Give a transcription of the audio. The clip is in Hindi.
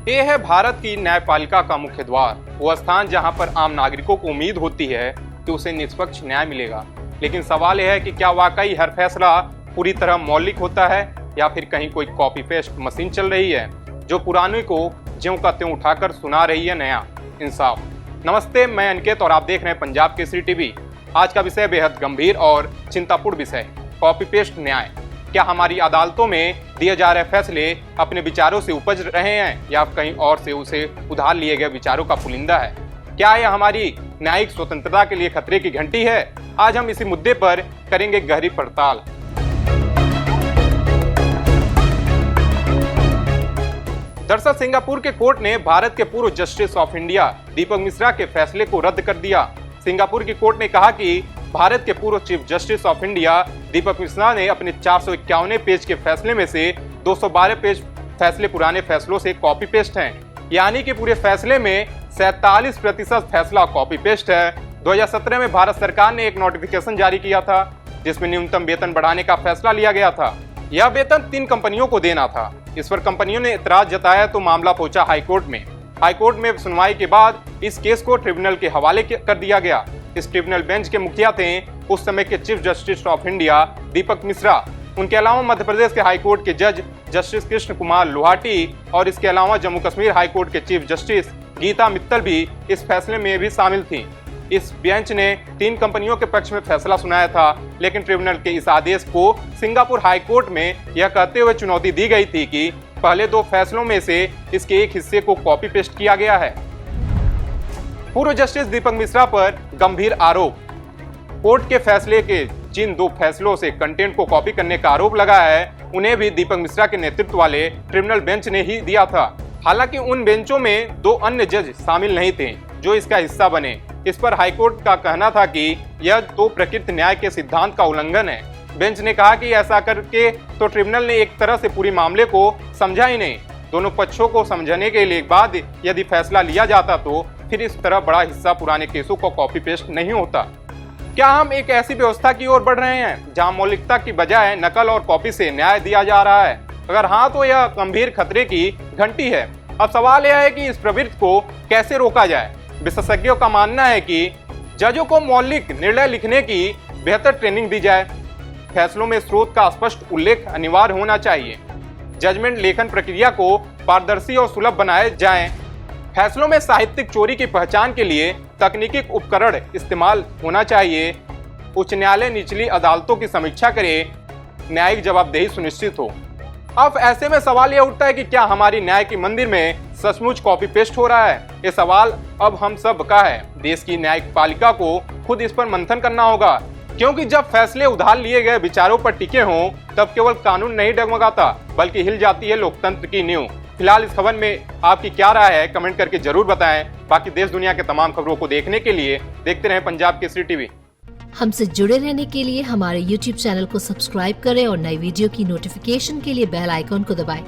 ये है भारत की न्यायपालिका का मुख्य द्वार, वो स्थान जहां पर आम नागरिकों को उम्मीद होती है कि उसे निष्पक्ष न्याय मिलेगा। लेकिन सवाल यह है कि क्या वाकई हर फैसला पूरी तरह मौलिक होता है या फिर कहीं कोई कॉपी पेस्ट मशीन चल रही है जो पुराने को ज्यों का त्यों उठाकर सुना रही है नया इंसाफ। नमस्ते, मैं अनिकेत और आप देख रहे हैं पंजाब केसरी टीवी। आज का विषय बेहद गंभीर और चिंतापूर्ण विषय, कॉपी पेस्ट न्याय। क्या हमारी अदालतों में दिए जा रहे फैसले अपने विचारों से उपज रहे हैं या कहीं और से उसे उधार लिए गए विचारों का पुलिंदा है? क्या यह हमारी न्यायिक स्वतंत्रता के लिए खतरे की घंटी है? आज हम इसी मुद्दे पर करेंगे गहरी पड़ताल। दरअसल सिंगापुर के कोर्ट ने भारत के पूर्व जस्टिस ऑफ इंडिया दीपक मिश्रा के फैसले को रद्द कर दिया। सिंगापुर की कोर्ट ने कहा कि भारत के पूर्व चीफ जस्टिस ऑफ इंडिया दीपक मिश्रा ने अपने 451 पेज के फैसले में से 212 पेज फैसले पुराने फैसलों से कॉपी पेस्ट हैं, यानी कि पूरे फैसले में 47% फैसला कॉपी पेस्ट है। 2017 में भारत सरकार ने एक नोटिफिकेशन जारी किया था जिसमें न्यूनतम वेतन बढ़ाने का फैसला लिया गया था। यह वेतन 3 कंपनियों को देना था। इस पर कंपनियों ने इतराज जताया तो मामला पहुंचा हाईकोर्ट में। हाईकोर्ट में सुनवाई के बाद इस केस को ट्रिब्यूनल के हवाले कर दिया गया। इस ट्रिब्यूनल बेंच के मुखिया थे उस समय के चीफ जस्टिस ऑफ इंडिया दीपक मिश्रा। उनके अलावा मध्य प्रदेश के हाईकोर्ट के जज जस्टिस कृष्ण कुमार लोहाटी और इसके अलावा जम्मू कश्मीर हाईकोर्ट के चीफ जस्टिस गीता मित्तल भी इस फैसले में भी शामिल थी। इस बेंच ने 3 कंपनियों के पक्ष में फैसला सुनाया था, लेकिन ट्रिब्यूनल के इस आदेश को सिंगापुर हाईकोर्ट में यह कहते हुए चुनौती दी गई थी कि पहले 2 फैसलों में से इसके एक हिस्से को कॉपी पेस्ट किया गया है। पूर्व जस्टिस दीपक मिश्रा पर गंभीर आरोप। कोर्ट के फैसले के जिन 2 फैसलों से कंटेंट को कॉपी करने का आरोप लगा है, उन्हें भी दीपक मिश्रा के नेतृत्व वाले ट्रिब्यूनल बेंच ने ही दिया था। हालांकि उन बेंचों में 2 अन्य जज शामिल नहीं थे जो इसका हिस्सा बने। इस पर हाईकोर्ट का कहना था कि यह तो प्रकृति न्याय के सिद्धांत का उल्लंघन है। बेंच ने कहा कि ऐसा करके तो ट्रिब्यूनल ने एक तरह से पूरी मामले को समझा ही नहीं। दोनों पक्षों को समझने के लिए बाद यदि फैसला लिया जाता तो फिर इस तरह बड़ा हिस्सा पुराने केसों को कॉपी पेस्ट नहीं होता। क्या हम एक ऐसी व्यवस्था की ओर बढ़ रहे हैं जहां मौलिकता की बजाय नकल और कॉपी से न्याय दिया जा रहा है? अगर हाँ तो यह गंभीर खतरे की घंटी है। अब सवाल यह है कि इस प्रवृत्ति को कैसे रोका जाए। विशेषज्ञों का मानना है कि जजों को मौलिक निर्णय लिखने की बेहतर ट्रेनिंग दी जाए। फैसलों में स्रोत का स्पष्ट उल्लेख अनिवार्य होना चाहिए। जजमेंट लेखन प्रक्रिया को पारदर्शी और सुलभ बनाए जाएं। फैसलों में साहित्यिक चोरी की पहचान के लिए तकनीकी उपकरण इस्तेमाल होना चाहिए। उच्च न्यायालय निचली अदालतों की समीक्षा करे, न्यायिक जवाबदेही सुनिश्चित हो। अब ऐसे में सवाल यह उठता है कि क्या हमारी न्याय की मंदिर में सचमुच कॉपी पेस्ट हो रहा है? ये सवाल अब हम सब का है। देश की न्यायपालिका को खुद इस पर मंथन करना होगा, क्योंकि जब फैसले उधार लिए गए विचारों पर टिके हों तब केवल कानून नहीं डगमगाता बल्कि हिल जाती है लोकतंत्र की नींव। फिलहाल इस खबर में आपकी क्या राय है, कमेंट करके जरूर बताएं। बाकी देश दुनिया के तमाम खबरों को देखने के लिए देखते रहें पंजाब केसरी टीवी। हमसे जुड़े रहने के लिए हमारे YouTube चैनल को सब्सक्राइब करें और नई वीडियो की नोटिफिकेशन के लिए बेल आइकॉन को दबाएं।